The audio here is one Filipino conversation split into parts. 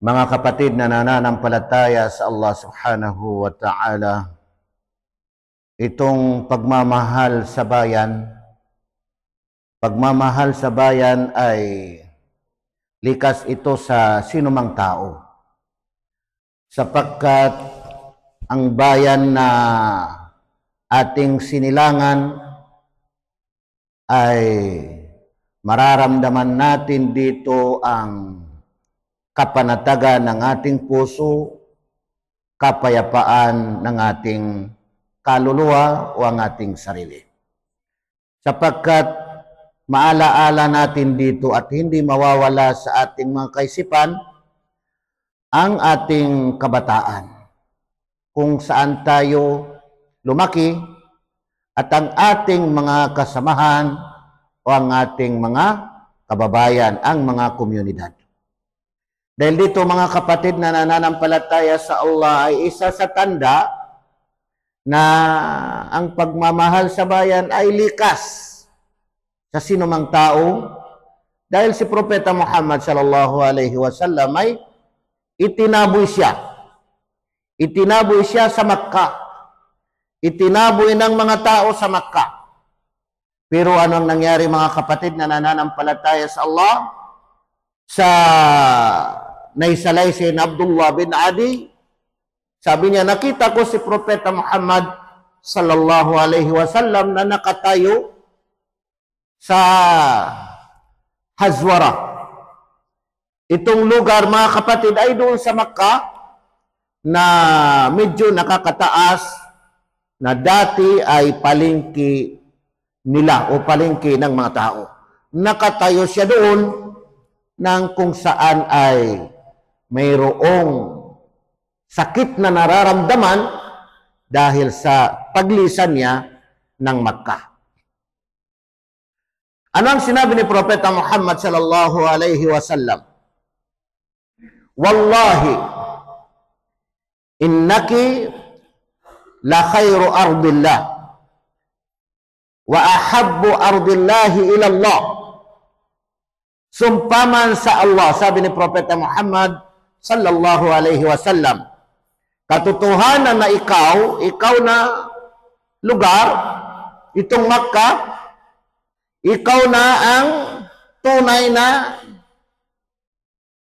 Mga kapatid na nananampalataya sa Allah subhanahu wa ta'ala, itong pagmamahal sa bayan ay likas ito sa sinumang tao. Sapagkat ang bayan na ating sinilangan ay mararamdaman natin dito ang kapanatagan ng ating puso, kapayapaan ng ating kaluluwa o ang ating sarili. Sapagkat maalaala natin dito at hindi mawawala sa ating mga kaisipan ang ating kabataan, kung saan tayo lumaki at ang ating mga kasamahan o ang ating mga kababayan, ang mga komunidad. Dahil dito mga kapatid na nananampalataya sa Allah ay isa sa tanda na ang pagmamahal sa bayan ay likas sa sinumang tao, dahil si Propeta Muhammad sallallahu alaihi wasallam ay itinaboy siya sa Makkah. Itinaboy ng mga tao sa Makkah. Pero anong nangyari mga kapatid na nananampalataya sa Allah? Sa naisalay si Abdullah bin Adi, sabi niya, nakita ko si Propeta Muhammad sallallahu alaihi wasallam na nakatayo sa Hazwara. Itong lugar mga kapatid ay doon sa Makkah na medyo nakakataas, na dati ay palengke nila o palengke ng mga tao. Nakatayo siya doon nang kung saan ay mayroong sakit na nararamdaman dahil sa paglisan niya ng Makkah. Ano ang sinabi ni Propeta Muhammad sallallahu alaihi wasallam? Wallahi, innaki la khairu ardillah wa ahabbu ardillahi ila Allah. Sumpaman sa Allah, sabi ni Propeta Muhammad sallallahu alaihi wasallam, katotohanan na ikaw na lugar, itong Makkah, ikaw na ang tunay na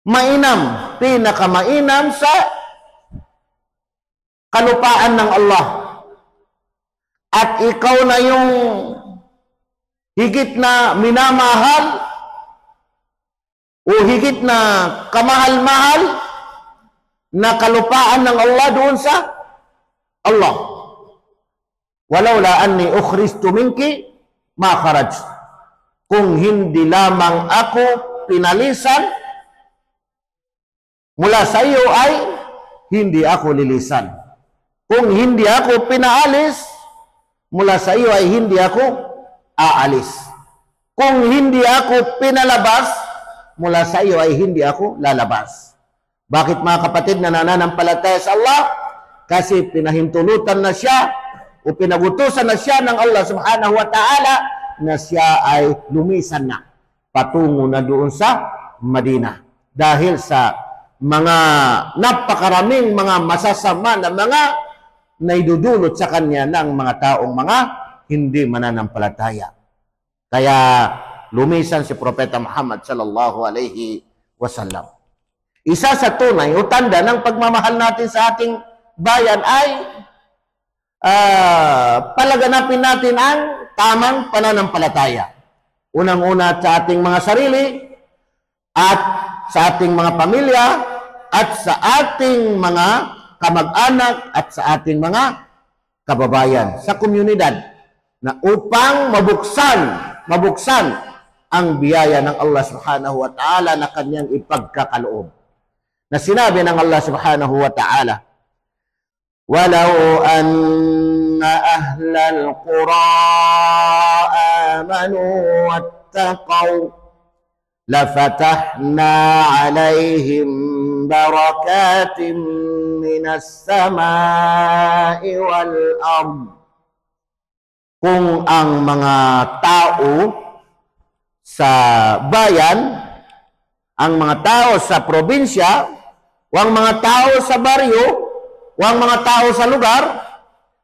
mainam, pinakamainam sa kalupaan ng Allah. At ikaw na yung higit na minamahal o higit na kamahal-mahal na kalupaan ng Allah doon sa Allah. Walaula anni ukhristu minki ma kharaj. Kung hindi lamang ako pinalisan mula sa iyo ay hindi ako lilisan. Kung hindi ako pinaalis mula sa iyo ay hindi ako aalis. Kung hindi ako pinalabas mula sa iyo ay hindi ako lalabas. Bakit mga kapatid na nananampalataya sa Allah? Kasi pinahintulutan na siya o pinagutusan na siya ng Allah subhanahu wa ta'ala na siya ay lumisan na patungo na doon sa Madina. Dahil sa mga napakaraming mga masasama na mga naidudulot sa kanya ng mga taong mga hindi mananampalataya. Kaya lumisan si Propeta Muhammad sallallahu alaihi wasallam. Isa sa tunay o tanda ng pagmamahal natin sa ating bayan ay palaganapin natin ang tamang pananampalataya. Unang-una sa ating mga sarili at sa ating mga pamilya at sa ating mga kamag-anak at sa ating mga kababayan sa komunidad, na upang mabuksan ang biyaya ng Allah subhanahu wa ta'ala na kanyang ipagkakaloob. Na sinabi ng Allah subhanahu wa ta'ala, walau anna ahlal qura amanu wattaqaw lafatahna alaihim barakatim minas samai wal ard. Kung ang mga tao sa bayan, ang mga tao sa probinsya wang mga tao sa baryo, wang mga tao sa lugar,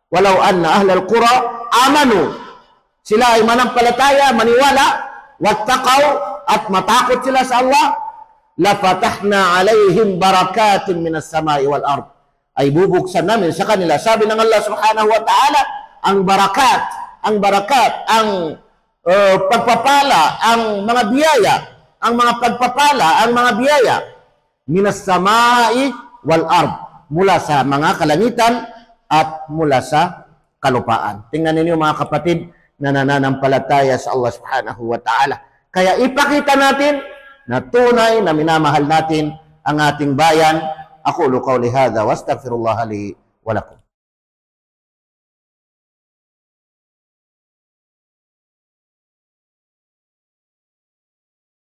walau anna ahlal qura amanu, sila ay manampalataya, maniwala, wattaqaw, at matakot sila sa Allah, lafatahna alaihim barakatin minas samai wal ard, ay bubuksan namin sa kanila, sabi ng Allah subhanahu wa ta'ala, ang barakat, ang pagpapala, ang mga biyaya, ang mga pagpapala, ang mga biyaya, minas samai wal ard, mula sa mga kalangitan at mula sa kalupaan. Tingnan ninyo mga kapatid na nananampalataya sa Allah subhanahu wa ta'ala. Kaya ipakita natin na tunay na minamahal natin ang ating bayan. Aqulu qawli hadha wa astaghfirullah li wa lakum.